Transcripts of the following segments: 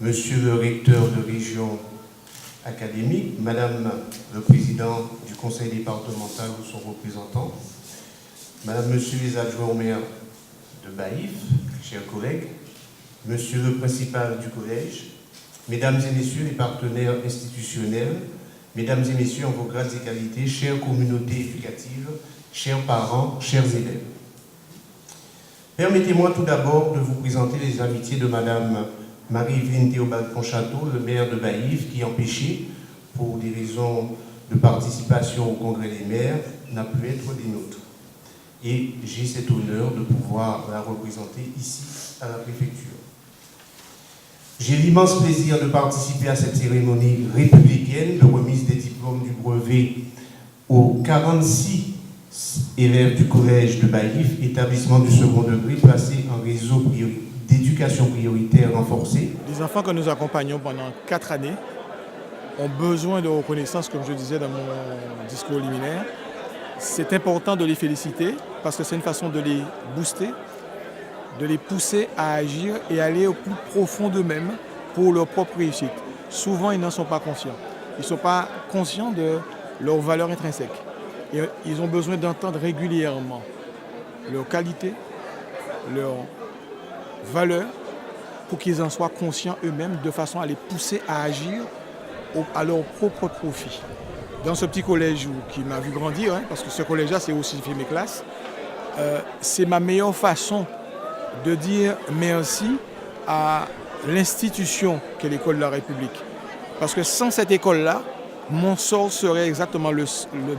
Monsieur le recteur de région académique, Madame le président du conseil départemental ou son représentant, Madame, Monsieur les adjoints au maire de Baïf, chers collègues, Monsieur le principal du collège, Mesdames et Messieurs les partenaires institutionnels, Mesdames et Messieurs en vos grades et qualités, chères communautés éducatives, chers parents, chers élèves. Permettez-moi tout d'abord de vous présenter les amitiés de Madame Marie-Evelyne Théobald Ponchateau, le maire de Baïf, qui, empêché pour des raisons de participation au congrès des maires, n'a pu être des nôtres. Et j'ai cet honneur de pouvoir la représenter ici à la préfecture. J'ai l'immense plaisir de participer à cette cérémonie républicaine de remise des diplômes du brevet aux 46 élèves du collège de Baïf, établissement du second degré placé en réseau d'éducation prioritaire renforcée. Les enfants que nous accompagnons pendant 4 années ont besoin de reconnaissance, comme je disais dans mon discours liminaire. C'est important de les féliciter parce que c'est une façon de les booster, de les pousser à agir et aller au plus profond d'eux-mêmes pour leur propre réussite. Souvent, ils n'en sont pas conscients. Ils ne sont pas conscients de leurs valeurs intrinsèques. Et ils ont besoin d'entendre régulièrement leurs qualités, leurs valeurs, pour qu'ils en soient conscients eux-mêmes, de façon à les pousser à agir à leur propre profit. Dans ce petit collège qui m'a vu grandir, parce que ce collège-là, c'est aussi fait mes classes, c'est ma meilleure façon de dire merci à l'institution qu'est l'école de la République. Parce que sans cette école-là, mon sort serait exactement le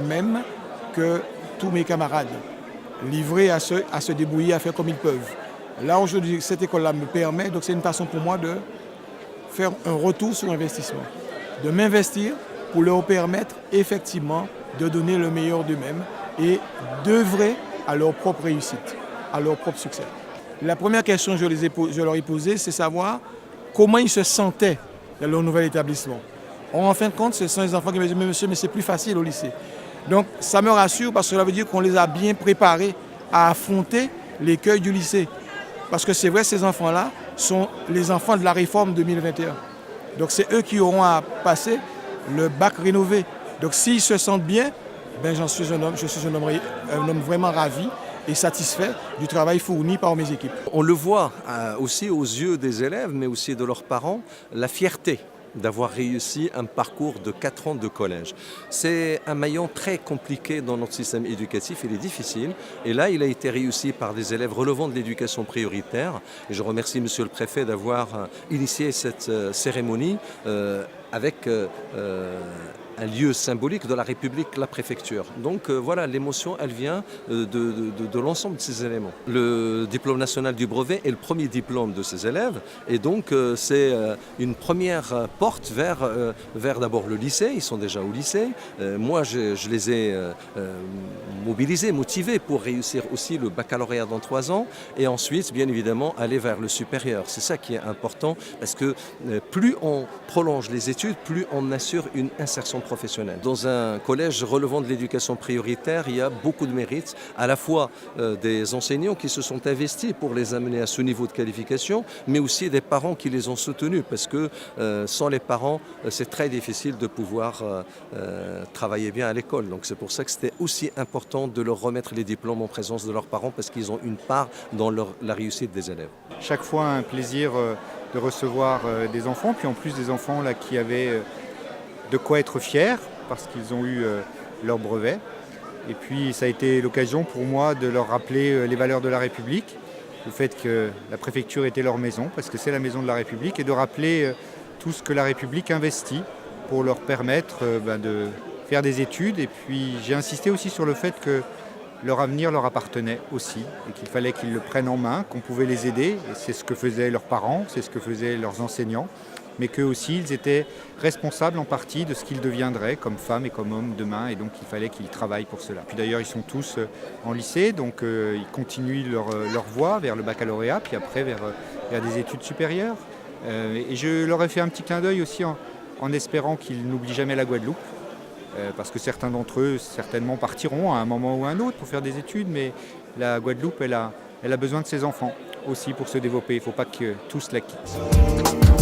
même que tous mes camarades, livrés à se débrouiller, à faire comme ils peuvent. Là, aujourd'hui, cette école-là me permet, donc c'est une façon pour moi de faire un retour sur investissement, de m'investir pour leur permettre effectivement de donner le meilleur d'eux-mêmes et d'œuvrer à leur propre réussite, à leur propre succès. La première question que je leur ai posée, c'est savoir comment ils se sentaient dans leur nouvel établissement. Or, en fin de compte, ce sont les enfants qui me disent « Mais monsieur, mais c'est plus facile au lycée ». Donc, ça me rassure parce que cela veut dire qu'on les a bien préparés à affronter l'écueil du lycée. Parce que c'est vrai, ces enfants-là sont les enfants de la réforme 2021. Donc, c'est eux qui auront à passer le bac rénové. Donc, s'ils se sentent bien, ben, je suis un homme vraiment ravi et satisfait du travail fourni par mes équipes. On le voit aussi aux yeux des élèves, mais aussi de leurs parents, la fierté d'avoir réussi un parcours de 4 ans de collège. C'est un maillon très compliqué dans notre système éducatif, il est difficile. Et là, il a été réussi par des élèves relevant de l'éducation prioritaire. Et je remercie Monsieur le Préfet d'avoir initié cette cérémonie avec un lieu symbolique de la République, la préfecture. Donc voilà, l'émotion, elle vient de l'ensemble de ces éléments. Le diplôme national du brevet est le premier diplôme de ces élèves et donc c'est une première porte vers d'abord le lycée. Ils sont déjà au lycée. Moi, je les ai mobilisés, motivés pour réussir aussi le baccalauréat dans 3 ans et ensuite, bien évidemment, aller vers le supérieur. C'est ça qui est important parce que plus on prolonge les études, plus on assure une insertion professionnelle. Dans un collège relevant de l'éducation prioritaire, il y a beaucoup de mérites, à la fois des enseignants qui se sont investis pour les amener à ce niveau de qualification, mais aussi des parents qui les ont soutenus, parce que sans les parents, c'est très difficile de pouvoir travailler bien à l'école. Donc c'est pour ça que c'était aussi important de leur remettre les diplômes en présence de leurs parents, parce qu'ils ont une part dans la réussite des élèves. Chaque fois un plaisir de recevoir des enfants, puis en plus des enfants là, qui avaient de quoi être fiers parce qu'ils ont eu leur brevet. Et puis ça a été l'occasion pour moi de leur rappeler les valeurs de la République, le fait que la préfecture était leur maison, parce que c'est la maison de la République, et de rappeler tout ce que la République investit pour leur permettre de faire des études. Et puis j'ai insisté aussi sur le fait que leur avenir leur appartenait aussi et qu'il fallait qu'ils le prennent en main, qu'on pouvait les aider. Et c'est ce que faisaient leurs parents, c'est ce que faisaient leurs enseignants, mais qu'eux aussi, ils étaient responsables en partie de ce qu'ils deviendraient comme femmes et comme hommes demain, et donc il fallait qu'ils travaillent pour cela. Puis d'ailleurs, ils sont tous en lycée, donc ils continuent leur voie vers le baccalauréat, puis après vers des études supérieures. Et je leur ai fait un petit clin d'œil aussi en espérant qu'ils n'oublient jamais la Guadeloupe, parce que certains d'entre eux, certainement, partiront à un moment ou à un autre pour faire des études, mais la Guadeloupe, elle a besoin de ses enfants aussi pour se développer. Il ne faut pas que tous la quittent.